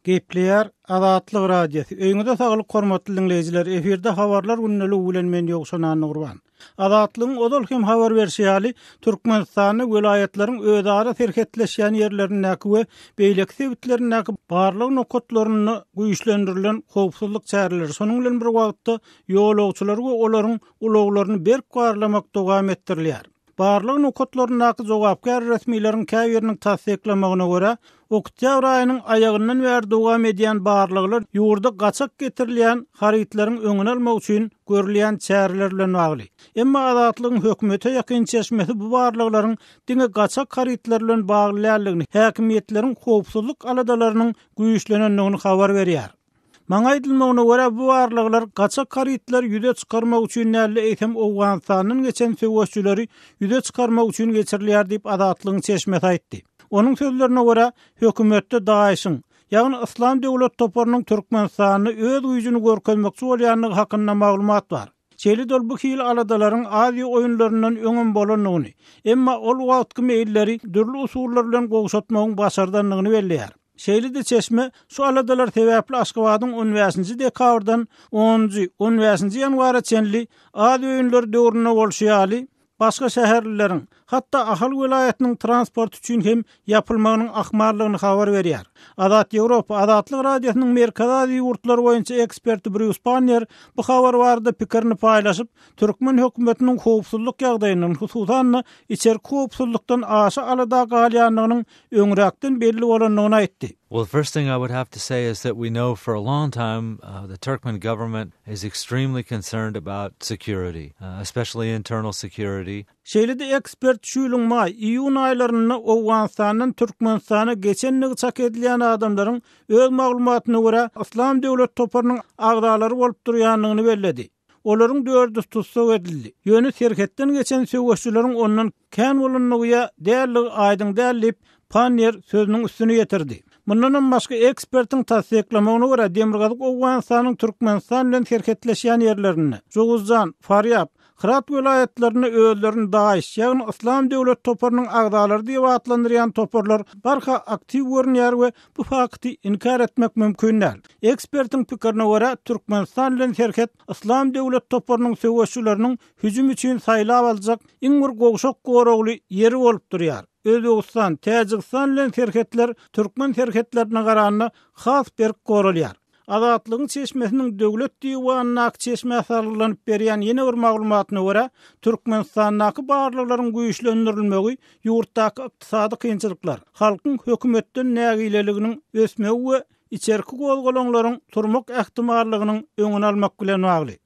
Gepleyer Azatlyk radiosu. Öňüňizde saglyk hormatly dinleyijiler, eferde habarlar günnäli ulen men ýokşanany gurban. Azatlygyň odol hem habar berýäli Türkmenistanyň welaýatlaryň özara serhetleşýän ýerlerindäki we beýleki sebitlerindäki barlyk nokatlaryny güýçlendirilen howpsuzlyk çäreleri şonuň bilen bir wagtda ýolagçylar we olaryň ulaglaryny berk garlamak dowam etdirilýär. Barlyk nokatlaryndäki jogapkar resmiýetleriniň käýeriniň tasdiklamagyna görä, oktyabr aýynyň aýagyndan bäri dowam edýän barlyklar ýurda gaçak getirilýän harytlaryň öňüni almak üçin görülýän çäreler bilen bagly. Emma Azatlygyň hökümete ýakyn çeşmesi bu barlyklaryň diňe gaçak harytlar bilen bagly häkimiýetleriň howpsuzlyk aladalarynyň güýçlenenligini habar berýär. Maňa aýdylmagyna görä bu barlyklar gaçak harytlar ýüze çykarmak üçin näle eýsem Owganstanyň geçen söwüşçüleri ýüze çykarmak üçin geçirilýär diýip Azatlygyň çeşmesi aýtdy. Onun sözlerine göre hökümetde Daiş'in, ýagny Islam döwlet toparynyň Türkmenistany öz güýjüni görkezmekçi bolýanlygy hakynda maglumat bar. Çeli dol bu hil aladalaryň Aziýa oýunlaryndan öňem bolanyny, emma ol wagtky meýilleri dürli usuller bilen gowşatmagyň başardanlygyny belleýär. Şeýle-de çeşme şu aladalar sebäpli Aşgabatyň 15-nji dekabrdan 10-15-nji ýanwara çenli Aziýa oýunlary döwrüne bolşýaly başga şäherlileriň, hatda ahal welaýatynyň transport üçin hem ýapylmagynyň ahmarlygyny habar berýär. Azat Ýewropa Azatlyk radiosynyň Merkez Aziýa ýurtlar boýunça eksperti Bruce Pannier bu habar barada pikirini paýlaşyp, Türkmen hökümetiniň howpsuzlyk ýagdaýynyň hususan içerik howpsuzlykdan aşa alada galýanlygynyň öňräkden belli bolanlygyny aýtdy. Well, the first thing I would have to say is that we know for a long time the Turkmen government is extremely concerned about security, especially internal security. Şeýle-de ekspert şuýlyň maý, iýun aýlaryny Owganstanyň Türkmenistana geçenligi çak edilýän adamlaryň öz maglumatyna görä Islam döwlet toparynyň agdalary bolup durýanlygyny belledi. Olaryň 4 tutsak edildi. Ýöne serhetden geçen söwüşçüleriň ondan kän bolanyny däli aýdyň dälip Pannier sözüniň üstüne ýetirdi. Mundan başga ekspertiň tasdiklamagyna görä Demirgazyk Owganstanyň Türkmenistan bilen serhetleşýän ýerlerini, Joguzjan, Faryab, Hırat welaýatlaryny özlerini Daиш, ýagny Islam döwlet toparynyň agdalary diýip atlandyrýan toparlar barha aktiw görnýär we bu fakty inkar etmek mümkin däl. Ekspertiň pikirine görä Türkmenistan bilen serhet Islam döwlet toparynyň söwüşçüleriniň hüjüm üçin saýlap aljak iň bir gowşak goragly ýeri bolup durýar. Özbegistan, Täjikistan bilen serhetler Türkmen serhetlerine garanyna has berk goralýar. Azatlygyň çeşmesiniň döwlet diýwanyna çeşme sarlanyp berýän ýene bir maglumatyna görä, Türkmenistandaky barlyklaryň güýçlendirilmegi, ýurtdaky ykdysady kynçylyklar, halkyň hökümetden nägileliginiň ösmegi we içerki gozgolanylaryň turmak ähtimallygynyň öňüni almak bilen bagly.